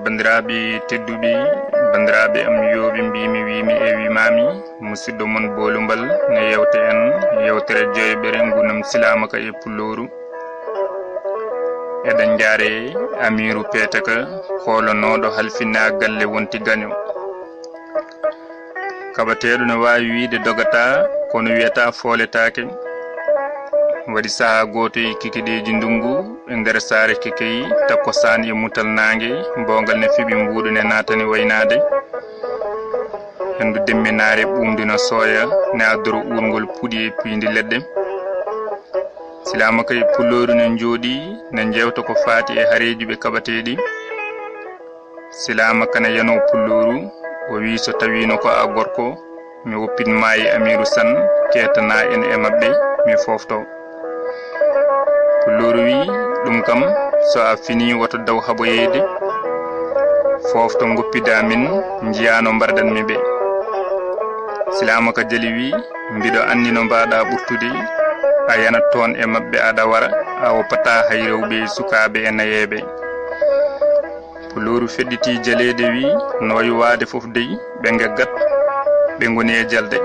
bandiraɓe tedduɓe bandiraɓe am yoɓe mbimi wimi e wimami musidɗo mon bolumbal ne yewte en yewtere joyɓere gunam silamaka e pulloru eɗen jaare amiru petaka holonoɗo halfinna galle wonti gaño kabateɗo ne wawi wiide dogata kono wiyata foletake waɗi saha goto e kikiɗeji ndungu e nder saare kekeyi takko sani e mutal nangue bongal ne fiɓi mbuɗu ne natani waynade hendu demminare ɓumdino sooya ne addoro urgol puɗi e pindi leɗɗe silamaka e pulloru ne jooɗi ne jewta ko faati e hareji ɓe kaɓateɗi silamaka ne yano pulloru o wi so tawino ko a gorko mi woppinma e amiru san ketana en e mabɓe mi fofto pulloru wi ɗum kam so a fini woto daw haɓoyede fofto goppida min jiyano mbardanmi ɓe silamaka jali wi mbiɗo anni no mbaɗa ɓurtude a yanat toon e mabɓe aɗa wara a woppata hay rewɓe sukaɓe e nayeɓe pulloru feɗɗiti jalede wi noyi waade foof dey ɓe geggat ɓe goni e jalde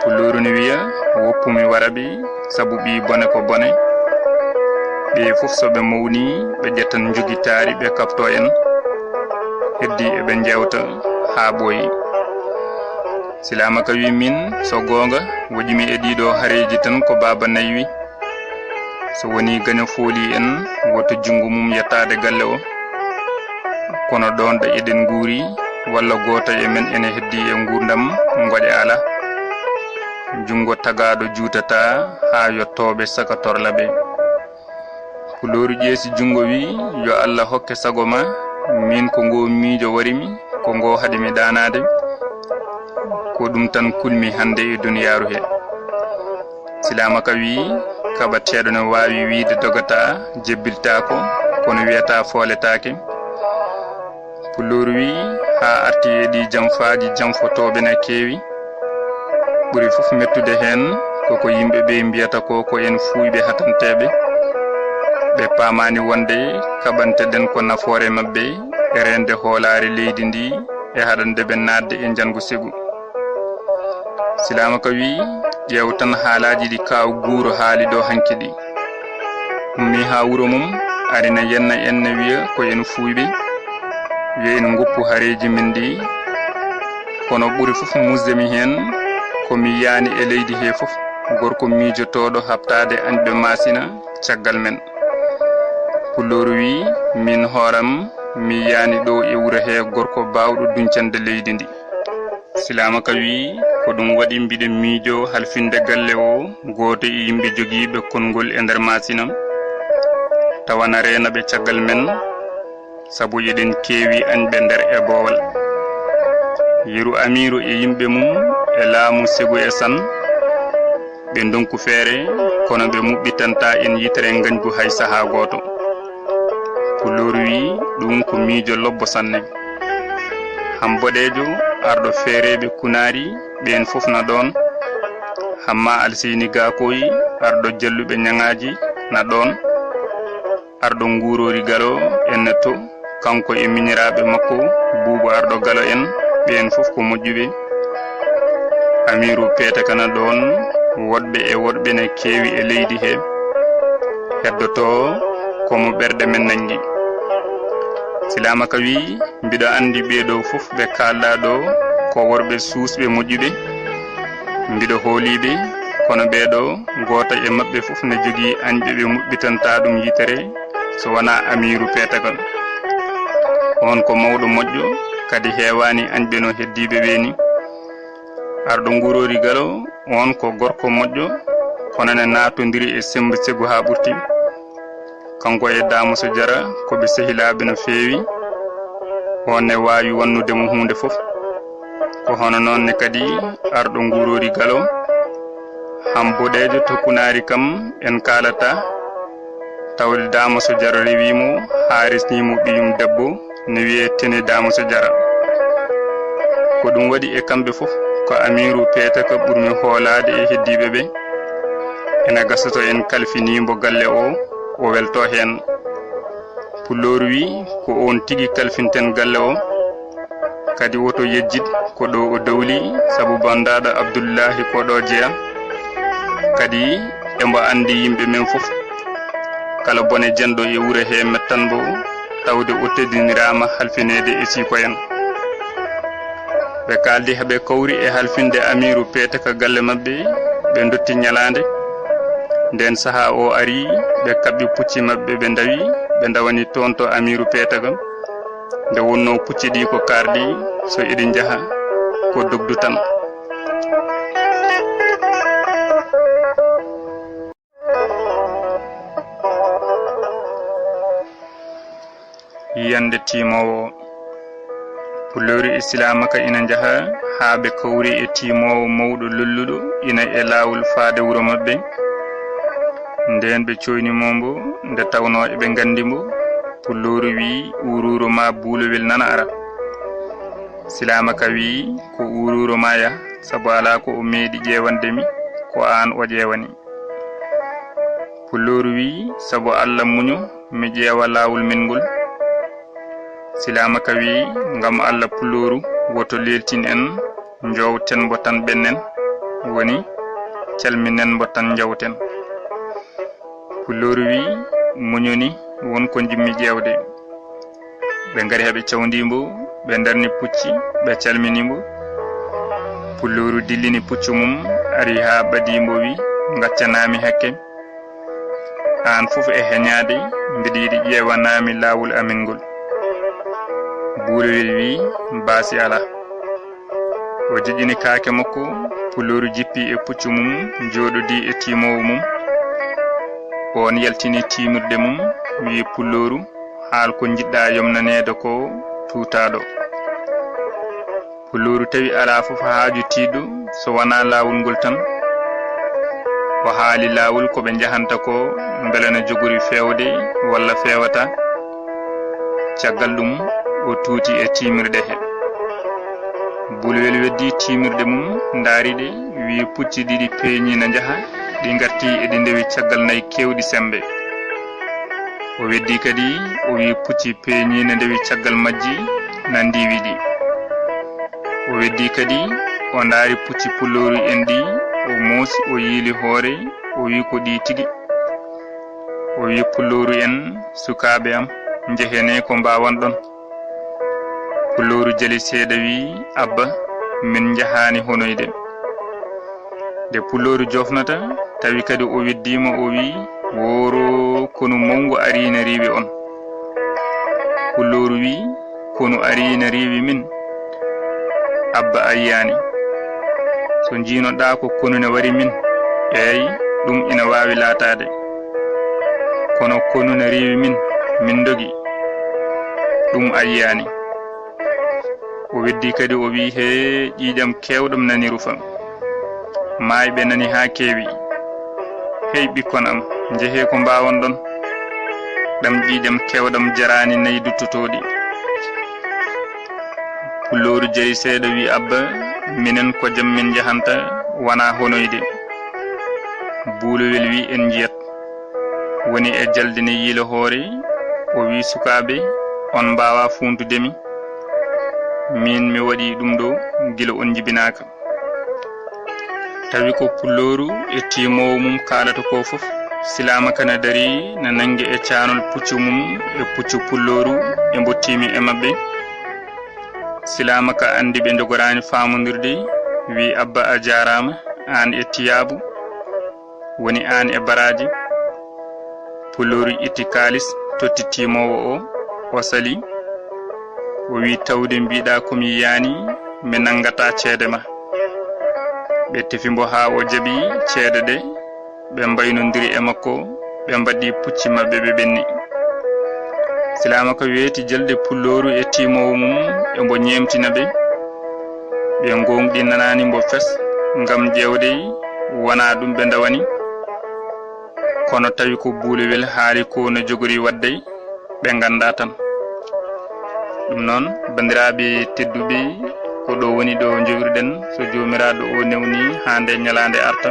pulloru ne wiya woppumi waraɓe saabu ɓi bone ko bone ɓe fof soɓe mawni ɓe ƴettan joguitari ɓe kapto en heddi eɓe jewta ha ɓooyi silamaka wi min so gonga woƴimi e ɗiɗo hareji tan ko baba naywi so woni gaño fooli en woto jungo mum yettade galle o kono ɗon ɗo eɗen guuri walla goto e men ene heddi e gurdam goƴe ala jungo tagaɗo juutata ha yettoɓe saka torla ɓe pulloru ƴeesi jungo wi yo Allah hokke sago ma min ko ngo miijo warimi ko ngo haɗimi danade ko ɗum tan kulmi hande e duniyaru he silamaka wi kaɓateɗo ne wawi wiide dogata jebbiltako kono wiyata foletake pulloru wi ha arti e ɗi jamfaji jamfotoɓe ne kewi ɓuri fof mettude hen koko yimɓeɓe mbiyata ko en fuuyɓe hatanteɓe ɓe pamani wonde kaɓanteɗen ko nafoore mabɓe e rende hoolare leydi ndi e haɗande ɓe nadde e jangu sigu silamaka wi ƴeew tan haalaji ɗi kaw guuro haali ɗo hanki ɗi ummi ha wuuro mum arina yenna en ne wiya ko en fuuyɓe wiya en goppu hareji min ɗi kono ɓuri fof musdemi hen komi yaani e leydi he fof gorko miijotoɗo habtade anɓe masina caggal men pulloru wi min hooram mi yaani ɗo e wuro he gorko bawɗo duncande leydi ndi silamaka wi ko ɗum waɗi mbiɗe miijo halfinde galle o goto e yimɓe jogiiɓe konngol e nder masina tawana renaɓe caggal men sabu eɗen keewi anɓe nder e boowal yeru amiru e yimɓe mum e laamu segu e san ɓe donku feere kono ɓe muɓɓitanta en yitere gañgu hay saha goto pulloru wi ɗum ko miijo lobbo sanne ham boɗejo arɗo feereɓe kunari ɓen fof na ɗon hamma alseyni gakoyi arɗo jalluɓe ñagaji na ɗon arɗo ngurori galo enne to kanko e miñiraɓe makko buubo arɗo galo en ɓen fof ko moƴƴuɓe amiru petaka na ɗon woɗɓe e woɗɓe ne keewi e leydi he heddoto komo ɓerɗe men nangi silamaka wi mbiɗo andi ɓeɗo fof ɓe kalɗa ɗo ko worɓe suusɓe moƴƴuɓe mbiɗo hooliɓe kono ɓeɗo goto e mabɓe fof ne jogui añɓe ɓe muɓɓitanta ɗum yitere so wona amiru petaka on ko mawɗo moƴƴo kadi heewani añɓe no heddiɓe ɓeni arɗo ngurori galo on ko gorko moƴƴo kono ne natodiri e sembe segu ha ɓurti kanko e damoso jara koɓe sehilaɓe no feewi on ne wawi wannudemo hunde fof ko hono noonne kadi arɗo ngurori galo ham boɗejo to kunari kam en kalata tawde damoso jara rewimo ha resnimo ɓiyum debbo ne wiye tene damoso jara ko ɗum waɗi e kamɓe fof ko amiru petaka ɓurmi hoolade e heddiɓe ɓe ene gasato en kalfinimbo galle o welto hen Pulloru wi ko on tigi kalfinten galle o kadi woto yejjid ko ɗo o dawli sabu bandaɗo Abdullahi ko ɗo jeya kadi embo andi yimɓe men fof kala bone jendo e wure he mettan bo tawde o teddinirama halfinede e sikoyen ɓe kaldi heɓe kawri e halfinde Amiru Peeta ka galle mabɓe ɓe dotti nyalande nden saha o ari ɓe kabbi pucci mabɓe ɓe dawi ɓe dawani toon to Amiru Peeta kam nde wonno pucci ɗi ko karɗi so eɗi jaha ko dogdu tan yande timowo Pulloru Islamaka ina jaha ha ɓe kawri e timowo mawɗo lolluɗo ina e lawol faade wuro mabɓe nden ɓe coynimombo nde tawno eɓe gandimo Pulloru wi ururo ma buulowel nana ara Silamaka wi ko ururo ma ya sabu ala ko o meeɗi ƴewandemi ko an o ƴewani Pulloru wi sabu Allah muño mi ƴeewa lawol men ngol Silamaka wi ngam Allah Pulloru woto leltin en jowten bo tan ɓennen woni calminen bo tan jawten Pulloru wi muñoni wonko jimmi ƴewde ɓe ngari heɓe cawndimbo ɓe darni pucci ɓe calminimbo Pulloru dillini puccu mum ari ha ɓadimbo wi gaccanami hakke an fof e heñade mbiɗa yiɗi ƴewanami lawol amin ngol buulowel wi baasi ala o jejjini kaake makko Pulloru jippi e puccu mum joɗodi e timowo mum on yaltini timirde mum wi Pulloru haal ko jiɗɗa yomnanede ko tutaɗo Pulloru tawi ala fof haaju tiɗɗo so wona lawol ngol tan o haali lawol ko ɓe jahanta ko beele ne jogori fewde walla fewata caggal ɗum o tuuti e timirde he Buulowel weddi timirde mum daariɗe wi pucci ɗiɗi peeñi na jaha ɗi garti e ɗi ndewi caggal nayi kewɗi sembe o weddi kadi o wi pucci peeñi na ndewi caggal majji na ndiwiɗi o weddi kadi o daari pucci Pulloru en ɗi o moosi o yiili hoore o wi ko ɗi tigi o wi Pulloru en sukaɓe am jehene ko mbawan ɗon Pulloru jali seeɗa wi Abba min jahani honoyde nde Pulloru jofnata tawi kadi o weddima o wi woro kono mongo arina riiwi on Pulloru wi kono arina riiwi min Abba ayyani so jinoɗa ko konune wari min eyi ɗum ina wawi latade kono konune riiwi min dogi ɗum ayyani o weddi kadi o wi he ƴiƴam kewɗam nani rufa mayɓe nani ha kewi hey ɓikkon am jehe ko mbawon ɗon ɗam ƴiƴam kewɗam jarani nayi duttotoɗi Pulloru jeyi seeɗa wi Abba minen ko jam min jahanta wona honoyde Buulowel wi en jiyat woni e jaldine yiila hoore o wi sukaɓe on mbawa funtudemi min mi waɗi ɗum ɗo gila on jibinaka tawi ko Pulloru e timowo mum kalata ko fof Silamaka na dari na nangue e caanol puccu mum e puccu Pulloru e mbottimi e mabɓe Silamaka andi ɓe jogorani famodirde wi Abba a jarama an e tiyabu woni an e baraji Pulloru itti kalis totti timowo o sali o wi tawde mbiɗa komi yiyani mi nangata ceede ma ɓe tefimbo ha o jaaɓi ceede ɗe ɓe mbaynodiri e makko ɓe mbaɗi pucci mabɓe ɓe ɓenni Silamaka weeti jalde Pulloru e timowo mum e mbo ñemtina ɓe ɓe gonɗi nanani mbo fes ngam ƴewde wona ɗum ɓe dawani kono tawi ko Buulowel haali ko no jogori wadde ɓe ganda tan ɗum noon bandiraɓe tedduɓe ko ɗo woni ɗo jowirɗen so jomiraɗo o newni hande ñalande arta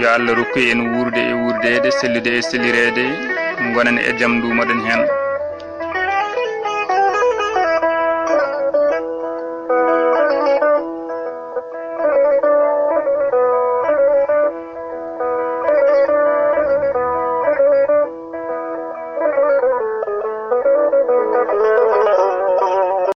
yo Allah rokku en wurde e wurdede sellude e sellirede gonen e jam ndumoɗen hen